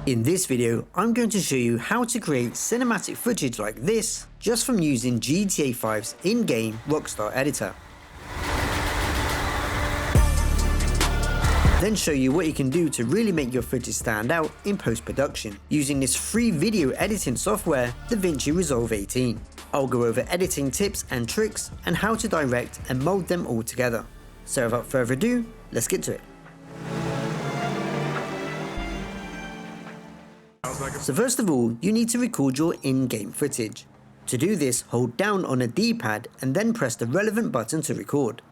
In this video, I'm going to show you how to create cinematic footage like this just from using GTA 5's in-game Rockstar Editor. Then show you what you can do to really make your footage stand out in post-production using this free video editing software, Davinci Resolve 18. I'll go over editing tips and tricks and how to direct and mold them all together. So without further ado, let's get to it. So first of all, you need to record your in-game footage. To do this, hold down on a D-pad and then press the relevant button to record.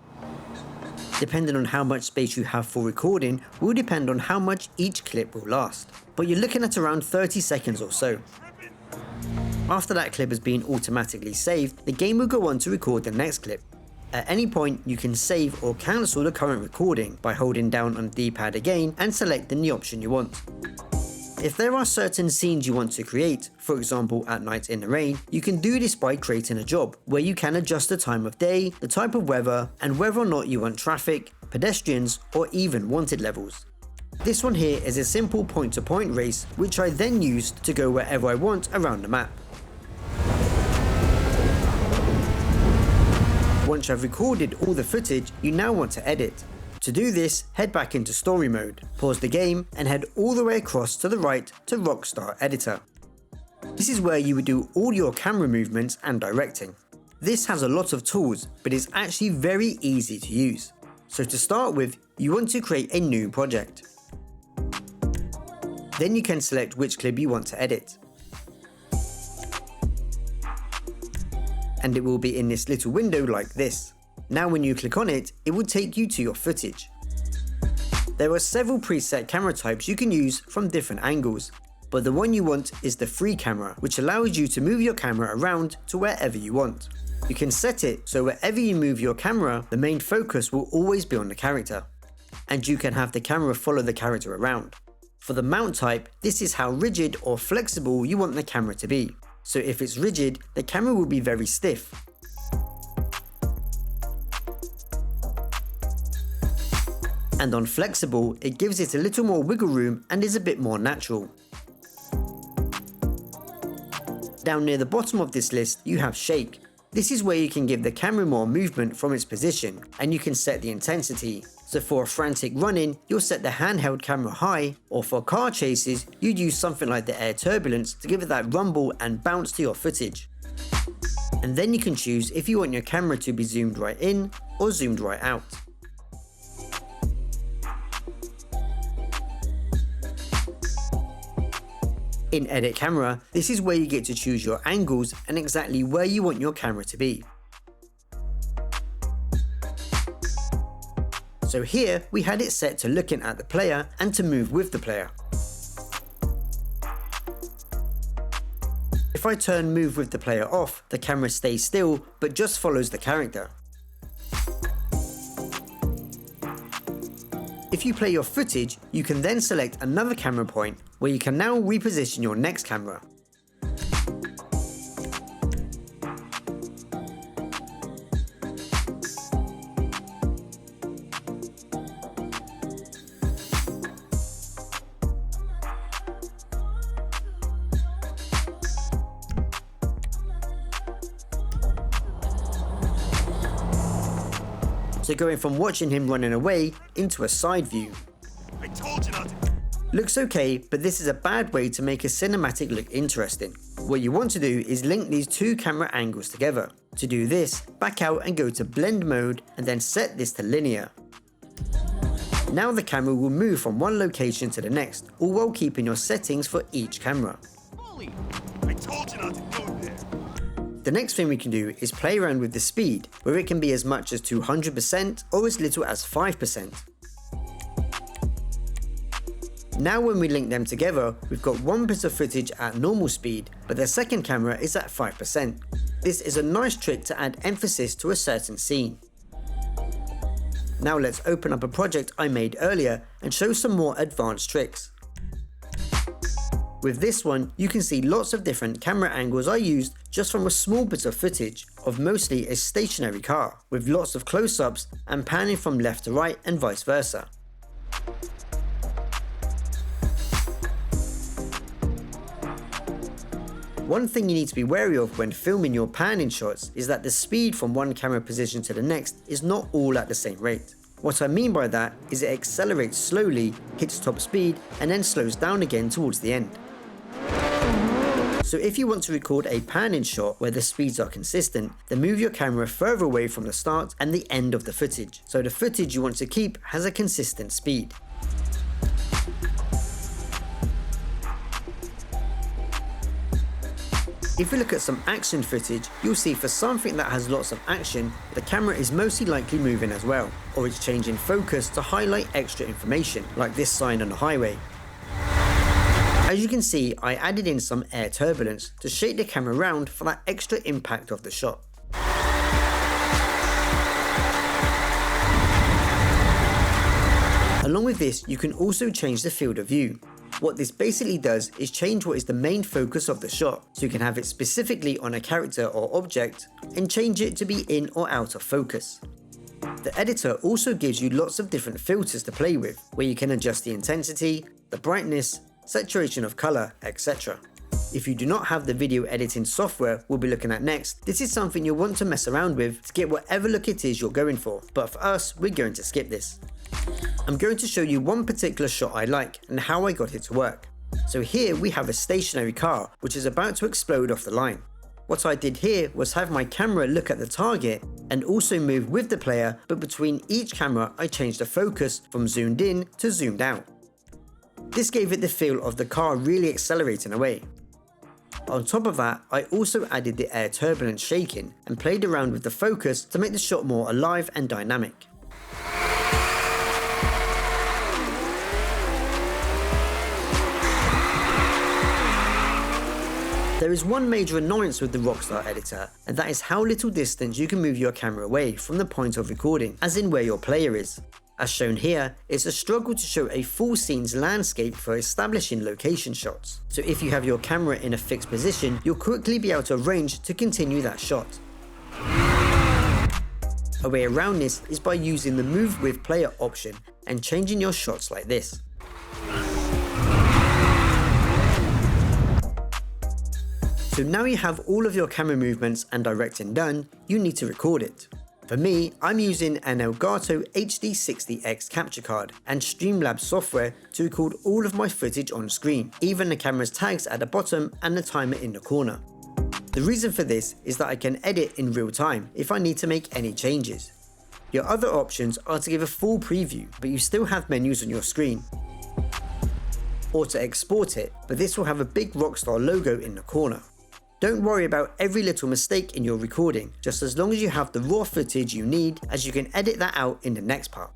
Depending on how much space you have for recording will depend on how much each clip will last, but you're looking at around 30 seconds or so. After that clip has been automatically saved, the game will go on to record the next clip. At any point, you can save or cancel the current recording by holding down on the D-pad again and selecting the option you want. If there are certain scenes you want to create, for example at night in the rain, you can do this by creating a job, where you can adjust the time of day, the type of weather, and whether or not you want traffic, pedestrians, or even wanted levels. This one here is a simple point-to-point race, which I then used to go wherever I want around the map. Once I've recorded all the footage, you now want to edit. To do this, head back into story mode, pause the game, and head all the way across to the right to Rockstar Editor. This is where you would do all your camera movements and directing. This has a lot of tools, but it's actually very easy to use. So to start with, you want to create a new project. Then you can select which clip you want to edit. And it will be in this little window like this. Now when you click on it, it will take you to your footage. There are several preset camera types you can use from different angles, but the one you want is the free camera, which allows you to move your camera around to wherever you want. You can set it so wherever you move your camera, the main focus will always be on the character, and you can have the camera follow the character around. For the mount type, this is how rigid or flexible you want the camera to be. So if it's rigid, the camera will be very stiff. And on flexible, it gives it a little more wiggle room and is a bit more natural. Down near the bottom of this list, you have shake. This is where you can give the camera more movement from its position, and you can set the intensity. So for a frantic run-in, you'll set the handheld camera high, or for car chases, you'd use something like the air turbulence to give it that rumble and bounce to your footage. And then you can choose if you want your camera to be zoomed right in or zoomed right out. In Edit Camera, this is where you get to choose your angles and exactly where you want your camera to be. So here we had it set to looking at the player and to move with the player. If I turn move with the player off, the camera stays still but just follows the character. If you play your footage, you can then select another camera point where you can now reposition your next camera. So going from watching him running away into a side view. I told you not to. Looks okay, but this is a bad way to make a cinematic look interesting. What you want to do is link these two camera angles together. To do this, back out and go to blend mode and then set this to linear. Now the camera will move from one location to the next, all while keeping your settings for each camera. Holy, I told you not to go there. The next thing we can do is play around with the speed, where it can be as much as 200% or as little as 5%. Now when we link them together, we've got one bit of footage at normal speed, but the second camera is at 5%. This is a nice trick to add emphasis to a certain scene. Now let's open up a project I made earlier and show some more advanced tricks. With this one, you can see lots of different camera angles I used just from a small bit of footage of mostly a stationary car, with lots of close-ups and panning from left to right and vice versa. One thing you need to be wary of when filming your panning shots is that the speed from one camera position to the next is not all at the same rate. What I mean by that is it accelerates slowly, hits top speed, and then slows down again towards the end. So if you want to record a pan-in shot where the speeds are consistent, then move your camera further away from the start and the end of the footage, so the footage you want to keep has a consistent speed. If we look at some action footage, you'll see for something that has lots of action, the camera is mostly likely moving as well, or it's changing focus to highlight extra information, like this sign on the highway. As you can see, I added in some air turbulence to shake the camera around for that extra impact of the shot. Along with this, you can also change the field of view. What this basically does is change what is the main focus of the shot, so you can have it specifically on a character or object, and change it to be in or out of focus. The editor also gives you lots of different filters to play with, where you can adjust the intensity, the brightness, saturation of color, etc. If you do not have the video editing software we'll be looking at next, this is something you'll want to mess around with to get whatever look it is you're going for, but for us, we're going to skip this. I'm going to show you one particular shot I like and how I got it to work. So here we have a stationary car which is about to explode off the line. What I did here was have my camera look at the target and also move with the player, but between each camera I changed the focus from zoomed in to zoomed out. This gave it the feel of the car really accelerating away. On top of that, I also added the air turbulence shaking and played around with the focus to make the shot more alive and dynamic. There is one major annoyance with the Rockstar Editor, and that is how little distance you can move your camera away from the point of recording, as in where your player is. As shown here, it's a struggle to show a full scene's landscape for establishing location shots. So if you have your camera in a fixed position, you'll quickly be out of range to continue that shot. A way around this is by using the Move With Player option and changing your shots like this. So now you have all of your camera movements and directing done, you need to record it. For me, I'm using an Elgato HD60X capture card and Streamlabs software to record all of my footage on screen, even the camera's tags at the bottom and the timer in the corner. The reason for this is that I can edit in real time if I need to make any changes. Your other options are to give a full preview, but you still have menus on your screen, or to export it, but this will have a big Rockstar logo in the corner. Don't worry about every little mistake in your recording, just as long as you have the raw footage you need, as you can edit that out in the next part.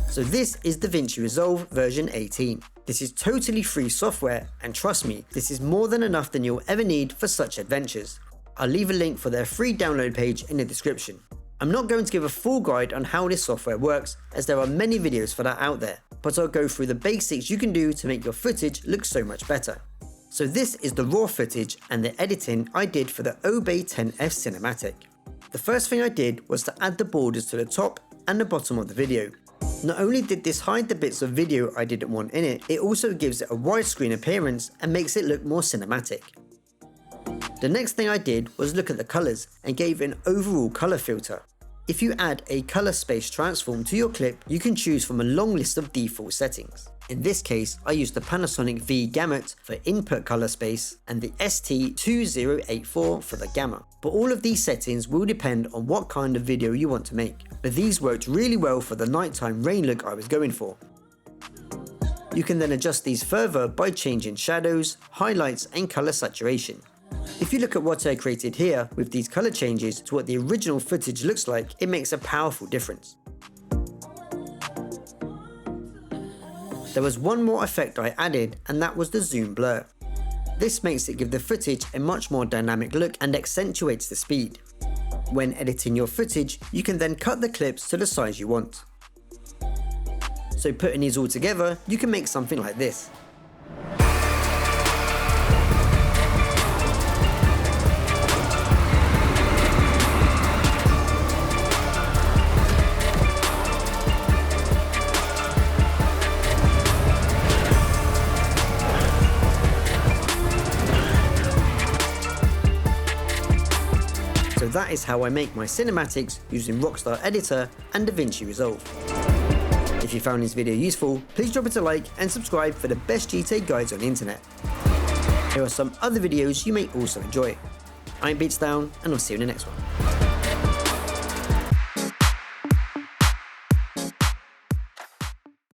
So this is Davinci Resolve version 18. This is totally free software, and trust me, this is more than enough than you'll ever need for such adventures. I'll leave a link for their free download page in the description. I'm not going to give a full guide on how this software works, as there are many videos for that out there, but I'll go through the basics you can do to make your footage look so much better. So this is the raw footage and the editing I did for the Obey 10F cinematic. The first thing I did was to add the borders to the top and the bottom of the video. Not only did this hide the bits of video I didn't want in it, it also gives it a widescreen appearance and makes it look more cinematic. The next thing I did was look at the colours and gave an overall colour filter. If you add a colour space transform to your clip, you can choose from a long list of default settings. In this case, I used the Panasonic V Gamut for input color space and the ST2084 for the gamma. But all of these settings will depend on what kind of video you want to make. But these worked really well for the nighttime rain look I was going for. You can then adjust these further by changing shadows, highlights and color saturation. If you look at what I created here with these color changes to what the original footage looks like, it makes a powerful difference. There was one more effect I added, and that was the zoom blur. This makes it give the footage a much more dynamic look and accentuates the speed. When editing your footage, you can then cut the clips to the size you want. So putting these all together, you can make something like this. that is how I make my cinematics using Rockstar Editor and Davinci Resolve. If you found this video useful, please drop it a like and subscribe for the best GTA guides on the internet. Here are some other videos you may also enjoy. I'm BeatsDown, and I'll see you in the next one.